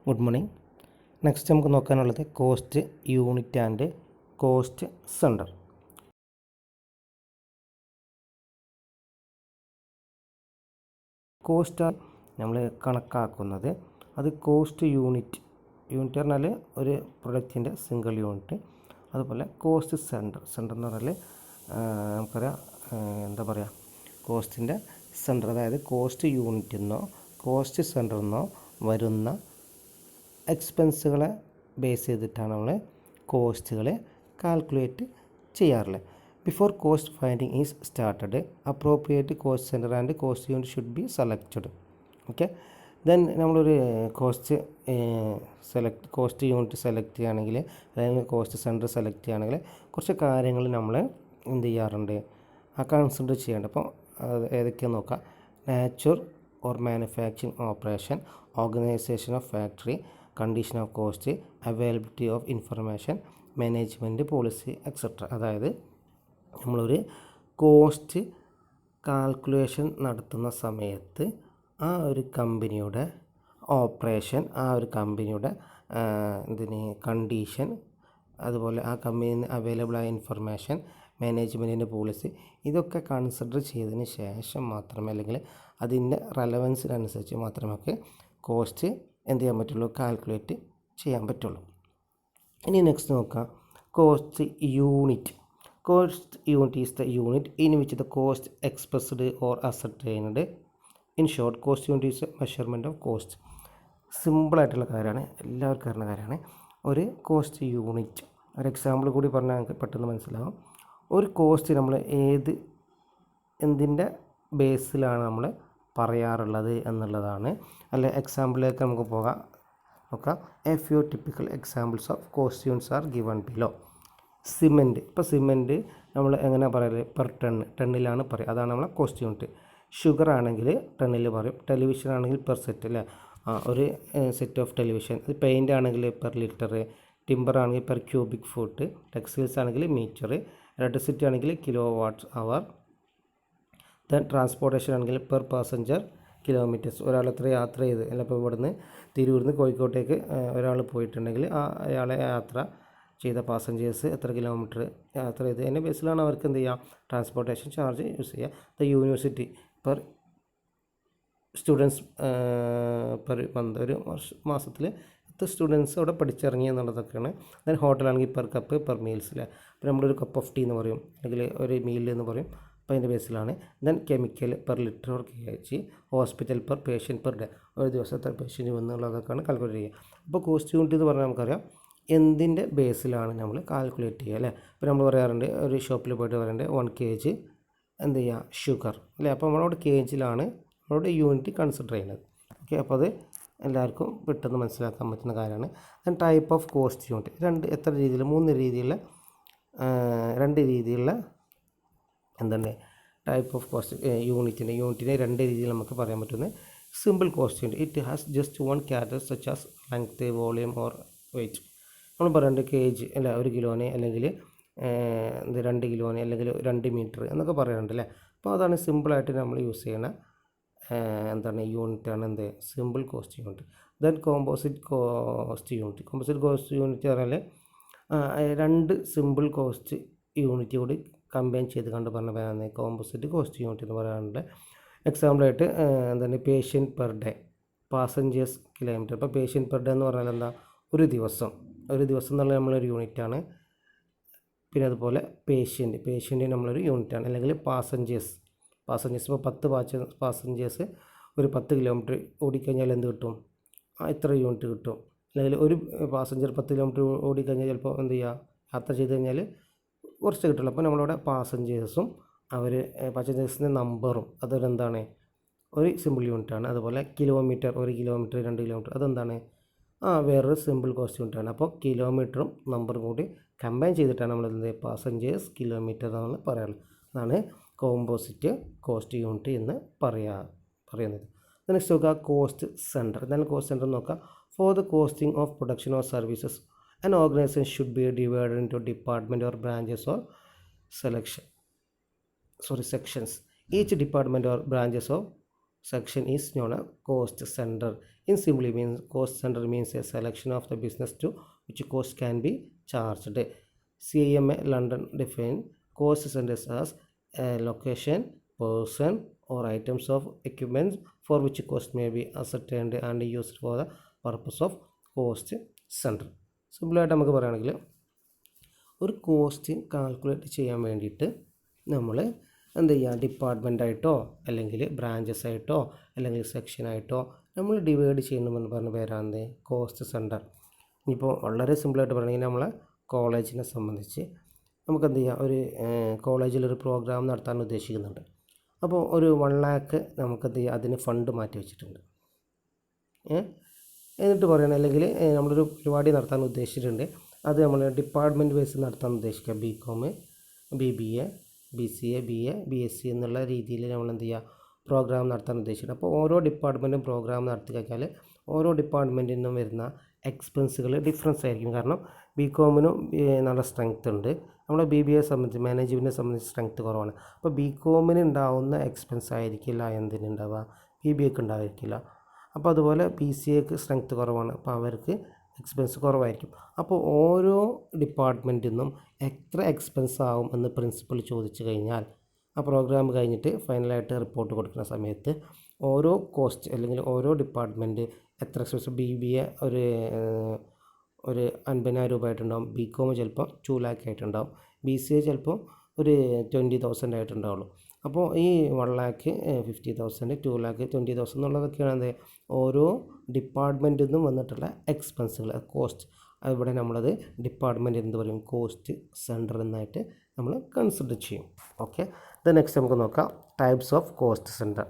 Good morning. Next നമുക്ക് നോക്കാനുള്ളത് cost unit and cost centre. Cost നമ്മൾ കണക്കാക്കുന്നത് അത് കോസ്റ്റ് യൂണിറ്റ് പറഞ്ഞാൽ ഒരു പ്രൊഡക്റ്റിൻ്റെ സിംഗിൾ യൂണിറ്റ്. അതുപോലെ കോസ്റ്റ് സെൻറ്റർ എന്ന് പറഞ്ഞാൽ നമുക്കറിയാം എന്താ പറയുക, കോസ്റ്റിൻ്റെ സെൻറ്റർ, അതായത് കോസ്റ്റ് യൂണിറ്റിൽ നിന്നോ കോസ്റ്റ് സെൻറ്ററിൽ നിന്നോ വരുന്ന എക്സ്പെൻസുകളെ ബേസ് ചെയ്തിട്ടാണ് നമ്മൾ കോസ്റ്റുകൾ കാൽക്കുലേറ്റ് ചെയ്യാറുള്ളത്. Before cost finding is started, appropriate cost centre and cost unit should be selected. Okay, then നമ്മളൊരു കോസ്റ്റ് യൂണിറ്റ് സെലക്ട് ചെയ്യുകയാണെങ്കിൽ, അല്ലെങ്കിൽ കോസ്റ്റ് സെൻറ്റർ സെലക്ട് ചെയ്യുകയാണെങ്കിൽ കുറച്ച് കാര്യങ്ങൾ നമ്മൾ എന്ത് ചെയ്യാറുണ്ട്, കൺസിഡർ ചെയ്യേണ്ടത്. അപ്പോൾ ഏതൊക്കെയാണെന്ന് നോക്കാം. Nature or manufacturing operation, organisation of factory, condition of cost, availability of information, management policy etcetera. അതായത് നമ്മളൊരു കോസ്റ്റ് കാൽക്കുലേഷൻ നടത്തുന്ന സമയത്ത് ആ ഒരു കമ്പനിയുടെ ഓപ്പറേഷൻ, ആ ഒരു കമ്പനിയുടെ കണ്ടീഷൻ, അതുപോലെ ആ കമ്പനിയിൽ നിന്ന് അവൈലബിളായ ഇൻഫർമേഷൻ, മാനേജ്മെൻറ്റിൻ്റെ പോളിസി, ഇതൊക്കെ കൺസിഡർ ചെയ്തതിന് ശേഷം മാത്രമേ, അല്ലെങ്കിൽ അതിൻ്റെ റെലവൻസിനനുസരിച്ച് മാത്രമേ നമുക്ക് കോസ്റ്റ് എന്ത് ചെയ്യാൻ പറ്റുള്ളൂ, കാൽക്കുലേറ്റ് ചെയ്യാൻ പറ്റുള്ളൂ. ഇനി നെക്സ്റ്റ് നോക്കാം, cost unit. Cost unit is the unit in which the cost expressed or ascertained. In short, cost unit is A measurement of cost. സിമ്പിളായിട്ടുള്ള കാര്യമാണ്, എല്ലാവർക്കും അറിയുന്ന കാര്യമാണ്. ഒരു കോസ്റ്റ് യൂണിറ്റ്, ഒരു എക്സാമ്പിൾ കൂടി പറഞ്ഞാൽ നമുക്ക് പെട്ടെന്ന് മനസ്സിലാവും. ഒരു കോസ്റ്റ് നമ്മൾ എന്തിൻ്റെ ബേസിലാണ് നമ്മൾ പറയാറുള്ളത് എന്നുള്ളതാണ്. അല്ലെ, എക്സാമ്പിളിലേക്ക് നമുക്ക് നോക്കാം. A few typical examples of cost units are given below. Cement. ഇപ്പോൾ സിമെൻറ്റ് നമ്മൾ എങ്ങനെ പറയല്, പെർ ടണ്ണിലാണ് പറയുക, അതാണ് നമ്മളെ കോസ്റ്റ് യൂണിറ്റ്. ഷുഗർ ആണെങ്കിൽ ടണ്ണിൽ പറയും. ടെലിവിഷൻ ആണെങ്കിൽ പെർ സെറ്റ്, അല്ലേ, ഒരു സെറ്റ് ഓഫ് ടെലിവിഷൻ. പെയിൻ്റ് ആണെങ്കിൽ പെർ ലിറ്റർ. ടിമ്പർ ആണെങ്കിൽ പെർ ക്യൂബിക് ഫുട്ട്. ടെക്സ്റ്റൈൽസ് ആണെങ്കിൽ മീറ്റർ. ഇലക്ട്രിസിറ്റി ആണെങ്കിൽ kilo watts hour. Then transportation ആണെങ്കിൽ പെർ പാസഞ്ചർ കിലോമീറ്റേഴ്സ്. ഒരാൾ എത്ര യാത്ര ചെയ്ത്, അല്ല, ഇപ്പോൾ ഇവിടുന്ന് തിരൂരിൽ നിന്ന് കോഴിക്കോട്ടേക്ക് ഒരാൾ പോയിട്ടുണ്ടെങ്കിൽ അയാളെ യാത്ര ചെയ്ത പാസഞ്ചേഴ്സ് എത്ര കിലോമീറ്റർ യാത്ര ചെയ്ത്, അതിൻ്റെ ബേസിലാണ് അവർക്ക് എന്ത് ചെയ്യുക, ട്രാൻസ്പോർട്ടേഷൻ ചാർജ് യൂസ് ചെയ്യുക. The university per students per month, ഒരു മാസത്തിൽ എത്ര സ്റ്റുഡൻസ് അവിടെ പഠിച്ചിറങ്ങി എന്നുള്ളതൊക്കെയാണ്. ദെൻ ഹോട്ടലാണെങ്കിൽ പെർ കപ്പ് പെർ മീൽസ്, അല്ലേ. അപ്പോൾ നമ്മളൊരു കപ്പ് ഓഫ് ടീ എന്ന് പറയും, അല്ലെങ്കിൽ ഒരു മീൽ എന്ന് പറയും. അപ്പോൾ അതിൻ്റെ ബേസിലാണ്. Then chemical per litre or kg. Hospital per patient per day, ഒരു ദിവസം എത്ര പേഷ്യൻറ്റ് വന്നുള്ളതൊക്കെയാണ് കാൽക്കുലേറ്റ് ചെയ്യുക. അപ്പോൾ കോസ്റ്റ് യൂണിറ്റ് എന്ന് പറഞ്ഞാൽ നമുക്കറിയാം എന്തിൻ്റെ ബേസിലാണ് നമ്മൾ കാൽക്കുലേറ്റ് ചെയ്യുക, അല്ലേ. ഇപ്പോൾ നമ്മൾ പറയാറുണ്ട്, ഒരു ഷോപ്പിൽ പോയിട്ട് പറയുന്നുണ്ട് 1 kg എന്ത് ചെയ്യുക, ഷുഗർ, അല്ലേ. അപ്പോൾ നമ്മളോട് kgയിലാണ് നമ്മളോട് യൂണിറ്റ് കൺസിഡർ ചെയ്യുന്നത്. ഓക്കെ, അപ്പോൾ അത് എല്ലാവർക്കും പെട്ടെന്ന് മനസ്സിലാക്കാൻ പറ്റുന്ന കാര്യമാണ്. Then type of cost unit. എത്ര രീതിയിൽ, 3 രീതിയിലുള്ള എന്താണ് ടൈപ്പ് ഓഫ് കോസ്റ്റ് യൂണിറ്റിനെ 2 രീതിയിൽ നമുക്ക് പറയാൻ പറ്റുന്നത്. Simple cost unit, it has just 1 character such as length, volume or weight. നമ്മൾ പറയുന്നത് kg, അല്ല, 1 കിലോന്, അല്ലെങ്കിൽ 2 കിലോന്, അല്ലെങ്കിൽ 2 മീറ്റർ എന്നൊക്കെ പറയാറുണ്ട്, അല്ലേ. അപ്പോൾ അതാണ് സിമ്പിളായിട്ട് നമ്മൾ യൂസ് ചെയ്യുന്ന യൂണിറ്റാണ് simple cost unit. Then composite cost unit പറഞ്ഞാൽ 2 സിമ്പിൾ കോസ്റ്റ് യൂണിറ്റ് കൂടി കമ്പൈൻ ചെയ്ത് പറഞ്ഞ പേരാണ് കോമ്പോസിറ്റ് കോസ്റ്റ് യൂണിറ്റ് എന്ന് പറയാറുണ്ട്. എക്സാമ്പിളായിട്ട് patient per day, passengers kilometre. ഇപ്പോൾ പേഷ്യൻറ്റ് പെർ ഡേ എന്ന് പറഞ്ഞാൽ എന്താ, ഒരു ദിവസം എന്നുള്ള നമ്മളൊരു യൂണിറ്റാണ്. പിന്നെ അതുപോലെ പേഷ്യൻ്റ് നമ്മളൊരു യൂണിറ്റാണ്. അല്ലെങ്കിൽ പാസഞ്ചേഴ്സ് ഇപ്പോൾ 10 പാസഞ്ചേഴ്സ് ഒരു 10 കിലോമീറ്റർ ഓടിക്കഴിഞ്ഞാൽ എന്ത് കിട്ടും, ഇത്ര യൂണിറ്റ് കിട്ടും. അല്ലെങ്കിൽ ഒരു പാസഞ്ചർ 10 കിലോമീറ്റർ ഓടിക്കഴിഞ്ഞാൽ ചിലപ്പോൾ എന്ത് ചെയ്യുക, യാത്ര ചെയ്ത് കഴിഞ്ഞാൽ കുറച്ച് കിട്ടുള്ളൂ. അപ്പോൾ നമ്മളിവിടെ പാസഞ്ചേഴ്സും പാസഞ്ചേഴ്സിൻ്റെ നമ്പറും ഒരു സിമ്പിൾ യൂണിറ്റാണ്. അതുപോലെ കിലോമീറ്റർ, 1 കിലോമീറ്റർ 2 കിലോമീറ്റർ, അതെന്താണ്, വേറൊരു സിമ്പിൾ കോസ്റ്റ് യൂണിറ്റാണ്. അപ്പോൾ കിലോമീറ്ററും നമ്പറും കൂടി കമ്പൈൻ ചെയ്തിട്ടാണ് നമ്മൾ പാസഞ്ചേഴ്സ് കിലോമീറ്റർ എന്നാണ് പറയാറുള്ളത്. അതാണ് കോമ്പോസിറ്റ് കോസ്റ്റ് യൂണിറ്റ് എന്ന് പറയുന്നത്. നെക്സ്റ്റ് നോക്കുക, കോസ്റ്റ് സെൻറ്റർ. എന്താണ് കോസ്റ്റ് സെൻറ്റർ നോക്കുക. For the costing of production or services an organization should be divided into department or branches or sections. Each department or branches of section is known as cost center. In simply means, cost center means a selection of the business to which cost can be charged. CIMA London define cost centers as a location, person or items of equipment for which cost may be ascertained and used for the purpose of cost center. സിമ്പിളായിട്ട് നമുക്ക് പറയുകയാണെങ്കിൽ ഒരു cost calculate ചെയ്യാൻ വേണ്ടിയിട്ട് നമ്മൾ എന്ത് ചെയ്യുക, ഡിപ്പാർട്ട്മെൻറ്റായിട്ടോ അല്ലെങ്കിൽ ബ്രാഞ്ചസ് ആയിട്ടോ അല്ലെങ്കിൽ സെക്ഷനായിട്ടോ നമ്മൾ ഡിവൈഡ് ചെയ്യണമെന്ന് പറഞ്ഞ പേരാണ് കോസ്റ്റ് സെൻറ്റർ. ഇപ്പോൾ വളരെ സിമ്പിളായിട്ട് പറയണമെങ്കിൽ നമ്മളെ കോളേജിനെ സംബന്ധിച്ച് നമുക്ക് എന്ത് ചെയ്യാം, ഒരു കോളേജിലൊരു പ്രോഗ്രാം നടത്താൻ ഉദ്ദേശിക്കുന്നുണ്ട്. അപ്പോൾ ഒരു 1 lakh നമുക്ക് എന്ത് ചെയ്യാം, അതിന് ഫണ്ട് മാറ്റി വെച്ചിട്ടുണ്ട്. എന്നിട്ട് പറയണം, അല്ലെങ്കിൽ നമ്മളൊരു പരിപാടി നടത്താൻ ഉദ്ദേശിച്ചിട്ടുണ്ട്, അത് നമ്മൾ ഡിപ്പാർട്ട്മെൻറ്റ് ബേസ് നടത്താൻ ഉദ്ദേശിക്കുക. BCom, BBA, BCA, BA, BSc എന്നുള്ള രീതിയിൽ നമ്മൾ എന്ത് ചെയ്യുക, പ്രോഗ്രാം നടത്താൻ ഉദ്ദേശിച്ചിട്ടുണ്ട്. അപ്പോൾ ഓരോ ഡിപ്പാർട്ട്മെൻറ്റും പ്രോഗ്രാം നടത്തി കഴിഞ്ഞാൽ ഓരോ ഡിപ്പാർട്ട്മെൻറ്റിൽ നിന്നും വരുന്ന എക്സ്പെൻസുകൾ ഡിഫറൻസ് ആയിരിക്കും. കാരണം BComനും നല്ല സ്ട്രെങ്ത് ഉണ്ട്, നമ്മുടെ BBA സംബന്ധിച്ച് മാനേജ്മെൻറ്റിനെ സംബന്ധിച്ച് സ്ട്രെങ്ത് കുറവാണ്. അപ്പോൾ BComന് ഉണ്ടാവുന്ന എക്സ്പെൻസ് ആയിരിക്കില്ല എന്തിനുണ്ടാവുക, BBAക്ക് ഉണ്ടായിരിക്കില്ല. അപ്പോൾ അതുപോലെ BCAക്ക് സ്ട്രെങ്ത് കുറവാണ്, അപ്പോൾ അവർക്ക് എക്സ്പെൻസ് കുറവായിരിക്കും. അപ്പോൾ ഓരോ ഡിപ്പാർട്ട്മെൻറ്റിൽ നിന്നും എത്ര എക്സ്പെൻസ് ആവും എന്ന് പ്രിൻസിപ്പൽ ചോദിച്ചു കഴിഞ്ഞാൽ ആ പ്രോഗ്രാം കഴിഞ്ഞിട്ട് ഫൈനലായിട്ട് റിപ്പോർട്ട് കൊടുക്കുന്ന സമയത്ത് ഓരോ കോസ്റ്റ് അല്ലെങ്കിൽ ഓരോ ഡിപ്പാർട്ട്മെൻറ്റ് എത്ര എക്സ്പെൻസ്, BBA ഒരു 50,000 രൂപ ആയിട്ടുണ്ടാവും, BCom ചിലപ്പോൾ 2 lakh ആയിട്ടുണ്ടാവും, BCA ചിലപ്പോൾ ഒരു 20,000 ആയിട്ടുണ്ടാവുള്ളൂ. അപ്പോൾ ഈ 1 lakh 50,000, 2 lakh 20,000 എന്നുള്ളതൊക്കെയാണ് എന്ത് ഓരോ ഡിപ്പാർട്ട്മെൻറ്റിൽ നിന്നും വന്നിട്ടുള്ള എക്സ്പെൻസുകൾ, കോസ്റ്റ്. ഇവിടെ നമ്മളത് ഡിപ്പാർട്ട്മെൻറ്റ് എന്ത് പറയും, കോസ്റ്റ് സെൻറ്റർ എന്നായിട്ട് നമ്മൾ കൺസിഡർ ചെയ്യും. ഓക്കെ, നെക്സ്റ്റ് നമുക്ക് നോക്കാം types of cost centre.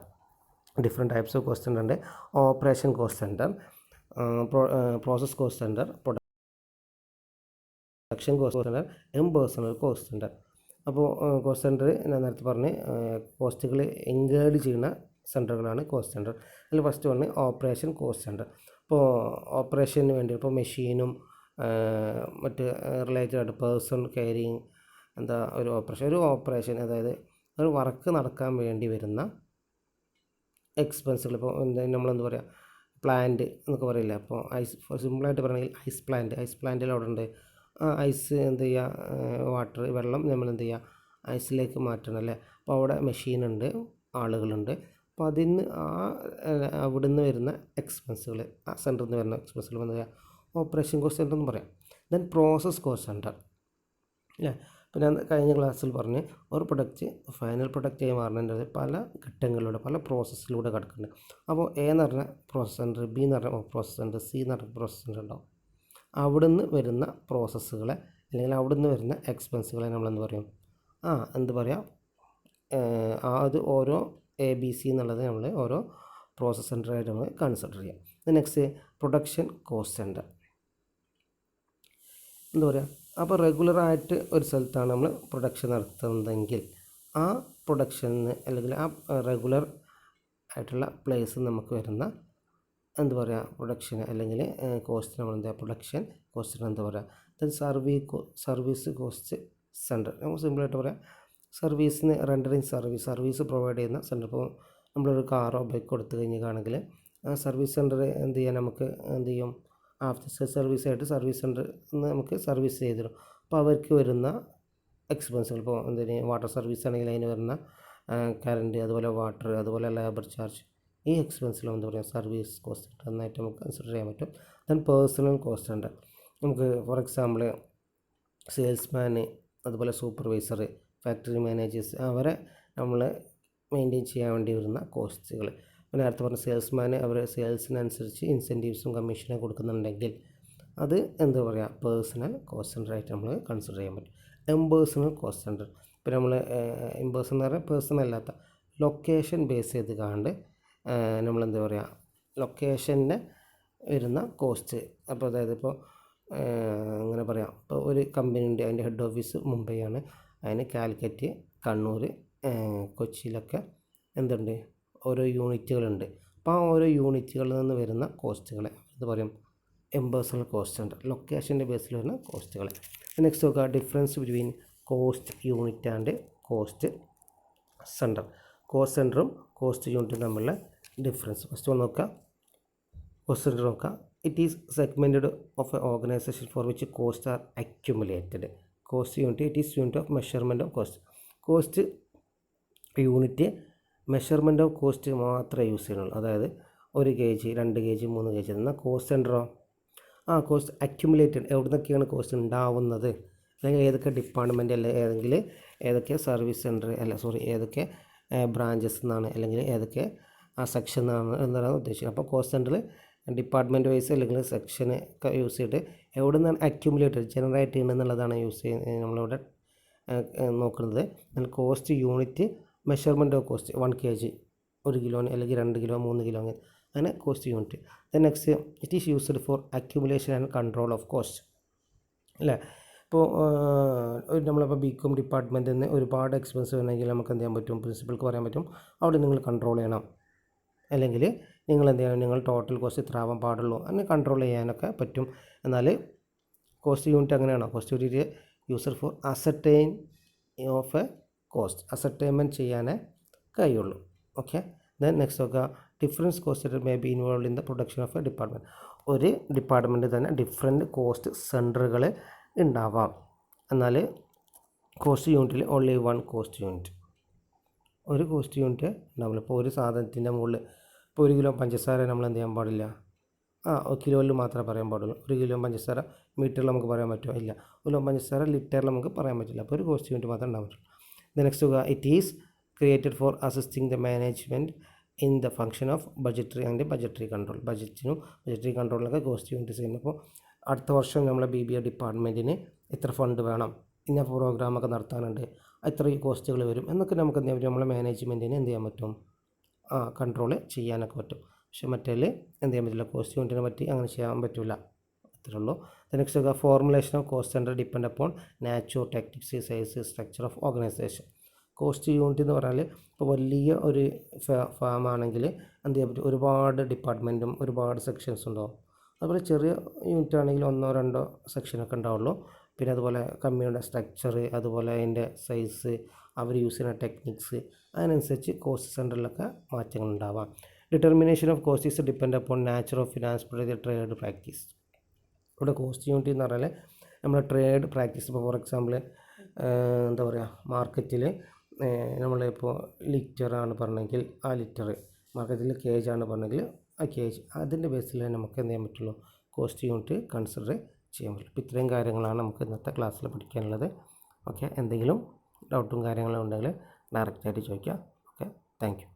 Different types of cost centre ഉണ്ട്. Operation cost centre, process cost centre, production cost centre, impersonal cost centre. അപ്പോൾ കോസ്റ്റ് സെൻറ്റർ ഞാൻ നേരത്തെ പറഞ്ഞ് കോസ്റ്റുകൾ എൻഗേർഡ് ചെയ്യുന്ന സെൻറ്ററുകളാണ് കോസ്റ്റ് സെൻറ്റർ. അതിൽ ഫസ്റ്റ് പറഞ്ഞ് ഓപ്പറേഷൻ കോസ്റ്റ് സെൻറ്റർ. ഇപ്പോൾ ഓപ്പറേഷന് വേണ്ടി ഇപ്പോൾ മെഷീനും മറ്റ് റിലേറ്റഡ് ആയിട്ട് പേഴ്സൺ ക്യാരിങ് എന്താ ഒരു ഓപ്പറേഷൻ അതായത് ഒരു വർക്ക് നടക്കാൻ വേണ്ടി വരുന്ന എക്സ്പെൻസുകൾ. ഇപ്പോൾ നമ്മളെന്താ പറയുക, പ്ലാന്റ് എന്നൊക്കെ പറയില്ല. അപ്പോൾ സിമ്പിളായിട്ട് പറയണമെങ്കിൽ ഐസ് പ്ലാന്റിൽ അവിടെ ഉണ്ട്. ഐസ് എന്ത് ചെയ്യുക, വാട്ടർ വെള്ളം നമ്മൾ എന്ത് ചെയ്യുക, ഐസിലേക്ക് മാറ്റണം അല്ലേ. അപ്പോൾ അവിടെ മെഷീനുണ്ട്, ആളുകളുണ്ട്. അപ്പോൾ അതിന് അവിടുന്ന് വരുന്ന എക്സ്പെൻസുകൾ, ആ സെൻറ്ററിൽ നിന്ന് വരുന്ന എക്സ്പെൻസുകൾ എന്താ പറയുക, ഓപ്പറേഷൻ കോസ്റ്റ് സെൻറ്റർ എന്ന് പറയാം. ദെൻ പ്രോസസ് കോസ്റ്റ് സെൻറ്റർ അല്ലേ. അപ്പോൾ ഞാൻ കഴിഞ്ഞ ക്ലാസ്സിൽ പറഞ്ഞ് ഒരു പ്രൊഡക്റ്റ് ഫൈനൽ പ്രൊഡക്റ്റായി മാറുന്നതിൻ്റെ പല ഘട്ടങ്ങളിലൂടെ പല പ്രോസസ്സിലൂടെ കിടക്കുന്നുണ്ട്. അപ്പോൾ A എന്ന് പറഞ്ഞ പ്രോസസ് സെൻറ്റർ, B എന്ന് പറഞ്ഞ പ്രോസസ് സെൻറ്റർ, C എന്ന് പറഞ്ഞ പ്രോസസ് സെൻറ്റർ ഉണ്ടാവും. അവിടുന്ന് വരുന്ന പ്രോസസ്സുകളെ അല്ലെങ്കിൽ അവിടുന്ന് വരുന്ന എക്സ്പെൻസുകളെ നമ്മളെന്ത് പറയും, എന്ത് പറയാം, അത് ഓരോ ABC എന്നുള്ളത് നമ്മൾ ഓരോ പ്രോസസ് സെൻറ്ററായിട്ട് നമ്മൾ കൺസിഡർ ചെയ്യാം. നെക്സ്റ്റ് പ്രൊഡക്ഷൻ കോസ്റ്റ് സെൻറ്റർ എന്താ പറയുക. അപ്പോൾ റെഗുലറായിട്ട് ഒരു സ്ഥലത്താണ് നമ്മൾ പ്രൊഡക്ഷൻ നടത്തുന്നതെങ്കിൽ ആ പ്രൊഡക്ഷന് അല്ലെങ്കിൽ ആ റെഗുലർ ആയിട്ടുള്ള പ്ലേസ് നമുക്ക് വരുന്ന എന്താ പറയുക പ്രൊഡക്ഷന് അല്ലെങ്കിൽ കോസ്റ്റ് നമ്മൾ എന്താ പ്രൊഡക്ഷൻ കോസ്റ്റിന് എന്താ പറയുക, സർവീസ് കോസ്റ്റ് സെൻറ്റർ. നമുക്ക് സിമ്പിളായിട്ട് പറയാം, സർവീസിന് റെൻഡറിങ് സർവീസ് പ്രൊവൈഡ് ചെയ്യുന്ന സെൻറ്റർ. ഇപ്പോൾ നമ്മളൊരു കാറോ ബൈക്കോ എടുത്തു കഴിഞ്ഞാണെങ്കിൽ ആ സർവീസ് സെൻറ്റർ എന്ത് ചെയ്യാൻ നമുക്ക് എന്ത് ചെയ്യും, ആഫ്റ്റർ സർവീസായിട്ട് സർവീസ് സെൻറ്റർ നമുക്ക് സർവീസ് ചെയ്ത് തരും. അപ്പോൾ അവർക്ക് വരുന്ന എക്സ്പെൻസുകൾ, ഇപ്പോൾ എന്തിന് വാട്ടർ സർവീസ് ആണെങ്കിൽ അതിന് വരുന്ന കറണ്ട്, അതുപോലെ വാട്ടർ, അതുപോലെ ലേബർ ചാർജ്, ഈ എക്സ്പെൻസിൽ എന്താ പറയുക സർവീസ് കോസ്റ്റ് സെൻറ്റർ എന്നായിട്ട് നമുക്ക് കൺസിഡർ ചെയ്യാൻ പറ്റും. ദെൻ പേഴ്സണൽ കോസ്റ്റ് സെൻറ്റർ നമുക്ക് ഫോർ എക്സാമ്പിൾ സെയിൽസ്മാന്, അതുപോലെ സൂപ്പർവൈസർ, ഫാക്ടറി മാനേജേഴ്സ്, അവരെ നമ്മൾ മെയിൻറ്റെയിൻ ചെയ്യാൻ വേണ്ടി വരുന്ന കോസ്റ്റുകൾ. പിന്നെ നേരത്തെ പറഞ്ഞ സെയിൽസ്മാന് അവർ സെയിൽസിനനുസരിച്ച് ഇൻസെൻറ്റീവ്സും കമ്മീഷനും കൊടുക്കുന്നുണ്ടെങ്കിൽ അത് എന്താ പറയുക പേഴ്സണൽ കോസ്റ്റ് സെൻറ്ററായിട്ട് നമ്മൾ കൺസിഡർ ചെയ്യാൻ പറ്റും. ഇംപേഴ്സണൽ കോസ്റ്റ് സെൻറ്റർ ഇപ്പോൾ നമ്മൾ ഇംപേഴ്സണൽ എന്ന് പറഞ്ഞാൽ പേഴ്സണൽ അല്ലാത്ത ലൊക്കേഷൻ ബേസ് ചെയ്ത് കാണ്ട് നമ്മളെന്താ പറയുക ലൊക്കേഷന് വരുന്ന കോസ്റ്റ്. അപ്പോൾ അതായത് ഇപ്പോൾ അങ്ങനെ പറയാം, ഇപ്പോൾ ഒരു കമ്പനി ഉണ്ട്, അതിൻ്റെ ഹെഡ് ഓഫീസ് മുംബൈയാണ്, അതിന് കാലിക്കറ്റ്, കണ്ണൂർ, കൊച്ചിയിലൊക്കെ എന്തുണ്ട് ഓരോ യൂണിറ്റുകളുണ്ട്. അപ്പോൾ ആ ഓരോ യൂണിറ്റുകളിൽ നിന്ന് വരുന്ന കോസ്റ്റുകളെ എന്താ പറയും ഇംപേഴ്സണൽ കോസ്റ്റ് സെൻറ്റർ, ലൊക്കേഷൻ്റെ ബേസിൽ വരുന്ന കോസ്റ്റുകളെ. നെക്സ്റ്റ് നോക്കുക difference between cost unit and cost centre. Cost സെൻറ്ററും കോസ്റ്റ് യൂണിറ്റും തമ്മിലുള്ള ഡിഫറൻസ്. ഫസ്റ്റ് ഒന്ന് നോക്കുക, കോസ്റ്റ് സെൻറ്റർ നോക്കുക. It is segmented of a organisation for which cost are accumulated. Cost unit it is unit of measurement of cost. Cost unit measurement of cost മാത്രമേ use ചെയ്യുന്നുള്ളൂ. അതായത് 1 kg 2 kg 3 kg. എന്നാൽ cost സെൻറ്ററോ cost accumulated, എവിടെ നിന്നൊക്കെയാണ് cost ഉണ്ടാവുന്നത്, അല്ലെങ്കിൽ ഏതൊക്കെ department അല്ലെങ്കിൽ ഏതൊക്കെ സർവീസ് സെൻറ്റർ ഏതൊക്കെ ബ്രാഞ്ചസ് എന്നാണ്, അല്ലെങ്കിൽ ഏതൊക്കെ സെക്ഷൻ എന്നാണ് ഉദ്ദേശിക്കുന്നത്. അപ്പോൾ കോസ്റ്റ് സെൻറ്ററിൽ ഡിപ്പാർട്ട്മെൻറ്റ് വൈസ് അല്ലെങ്കിൽ സെക്ഷന് ഒക്കെ യൂസ് ചെയ്തിട്ട് എവിടെ നിന്നാണ് അക്യുമുലേറ്റഡ് ജനറേറ്റ് ചെയ്യുന്നതെന്നുള്ളതാണ് നമ്മളിവിടെ നോക്കുന്നത്. എന്നാൽ cost unit measurement of cost 1 kg 1 കിലോന് അല്ലെങ്കിൽ 2 കിലോ 3 കിലോ അങ്ങനെ cost unit. Next it is used for accumulation and control of cost. അല്ലേ, ഇപ്പോൾ നമ്മളിപ്പോൾ ബികോം ഡിപ്പാർട്ട്മെൻറ്റിൽ നിന്ന് ഒരുപാട് എക്സ്പെൻസ് വേണമെങ്കിൽ നമുക്ക് എന്ത് ചെയ്യാൻ പറ്റും, പ്രിൻസിപ്പൾക്ക് പറയാൻ പറ്റും അവിടെ നിങ്ങൾ കൺട്രോൾ ചെയ്യണം, അല്ലെങ്കിൽ നിങ്ങൾ എന്ത് ചെയ്യണം, നിങ്ങൾ ടോട്ടൽ കോസ്റ്റ് ഇത്ര ആവാൻ പാടുള്ളൂ അങ്ങനെ കൺട്രോൾ ചെയ്യാനൊക്കെ പറ്റും. എന്നാൽ കോസ്റ്റ് യൂണിറ്റ് അങ്ങനെയാണോ, cost unit user for ascertain of a cost, ascertainment ചെയ്യാനേ കഴിയുള്ളൂ. ഓക്കെ. ദെൻ നെക്സ്റ്റ് നോക്കുക, difference cost may be involve in the production of a department. ഒരു ഡിപ്പാർട്ട്മെൻറ്റ് തന്നെ ഡിഫറെൻറ്റ് കോസ്റ്റ് സെൻറ്ററുകൾ ഉണ്ടാവാം. എന്നാൽ കോസ്റ്റ് യൂണിറ്റിൽ ഓൺലി 1 കോസ്റ്റ് യൂണിറ്റ്, ഒരു കോസ്റ്റ് യൂണിറ്റ് ഉണ്ടാവില്ല. ഇപ്പോൾ ഒരു സാധനത്തിൻ്റെ മുകളിൽ ഇപ്പോൾ 1 കിലോ പഞ്ചസാര നമ്മൾ എന്ത് ചെയ്യാൻ പാടില്ല, കിലോയിൽ മാത്രമേ പറയാൻ പാടുള്ളൂ. 1 കിലോ പഞ്ചസാര മീറ്ററിൽ നമുക്ക് പറയാൻ പറ്റുമോ, ഇല്ല. 1 കിലോ പഞ്ചസാര ലിറ്ററിൽ നമുക്ക് പറയാൻ പറ്റില്ല. അപ്പോൾ ഒരു കോസ്റ്റ് യൂണിറ്റ് മാത്രമേ ഉണ്ടാവും. Next it is created for assisting the management in the function of budgetary and budgetary control. Budgetary കൺട്രോളിനൊക്കെ കോസ്റ്റ് യൂണിറ്റ് ചെയ്യുന്നത്. അപ്പോൾ അടുത്ത വർഷം നമ്മളെ BBA ഡിപ്പാർട്ട്മെൻറ്റിന് ഇത്ര ഫണ്ട് വേണം, ഇന്ന പ്രോഗ്രാമൊക്കെ നടത്താനുണ്ട്, ഇത്ര കോസ്റ്റുകൾ വരും എന്നൊക്കെ നമുക്ക് എന്ത് ചെയ്യാൻ പറ്റും, നമ്മളെ മാനേജ്മെൻറ്റിന് എന്ത് ചെയ്യാൻ പറ്റും, കൺട്രോൾ ചെയ്യാനൊക്കെ പറ്റും. പക്ഷേ മറ്റേതിൽ എന്ത് ചെയ്യാൻ പറ്റില്ല, കോസ്റ്റ് യൂണിറ്റിനെ പറ്റി അങ്ങനെ ചെയ്യാൻ പറ്റില്ല. അത്രേ ഉള്ളൂ. Next formulation of cost centre depend upon nature, techniques, size, structure of organisation. Cost unit എന്ന് പറഞ്ഞാൽ ഇപ്പോൾ വലിയ ഒരു ഫാം ആണെങ്കിൽ എന്ത് ചെയ്യാൻ പറ്റും, ഒരുപാട് ഡിപ്പാർട്ട്മെൻറ്റും ഒരുപാട് സെക്ഷൻസ് ഉണ്ടാവും. അതുപോലെ ചെറിയ യൂണിറ്റ് ആണെങ്കിൽ 1-2 സെക്ഷനൊക്കെ ഉണ്ടാവുള്ളൂ. പിന്നെ അതുപോലെ കമ്പനിയുടെ സ്ട്രക്ചർ, അതുപോലെ അതിൻ്റെ സൈസ്, അവർ യൂസ് ചെയ്യുന്ന ടെക്നിക്സ്, അതിനനുസരിച്ച് കോസ്റ്റ് സെൻറ്ററിലൊക്കെ മാറ്റങ്ങൾ ഉണ്ടാവാം. Determination of cost is depend upon nature of finance, trade practice. ഇവിടെ കോസ്റ്റ് യൂണിറ്റ് എന്ന് പറഞ്ഞാൽ നമ്മുടെ ട്രേഡ് പ്രാക്ടീസ്. ഇപ്പോൾ ഫോർ എക്സാമ്പിൾ എന്താ പറയുക, മാർക്കറ്റിൽ നമ്മളിപ്പോൾ ലിറ്ററാണ് പറഞ്ഞെങ്കിൽ ആ ലിറ്റർ, മാർക്കറ്റിൽ കേജാണ് പറഞ്ഞെങ്കിൽ ആ കേജ്, അതിൻ്റെ ബേസിൽ നമുക്ക് എന്ത് ചെയ്യാൻ പറ്റുള്ളൂ, കോസ്റ്റ് യൂണിറ്റ് കൺസിഡർ ചെയ്യാൻ പറ്റുള്ളൂ. അപ്പോൾ ഇത്രയും കാര്യങ്ങളാണ് നമുക്ക് ഇന്നത്തെ ക്ലാസ്സിൽ പഠിക്കാനുള്ളത്. ഓക്കെ, എന്തെങ്കിലും ഡൗട്ടും കാര്യങ്ങളും ഉണ്ടെങ്കിൽ ഡയറക്റ്റായിട്ട് ചോദിക്കുക. Okay, thank you.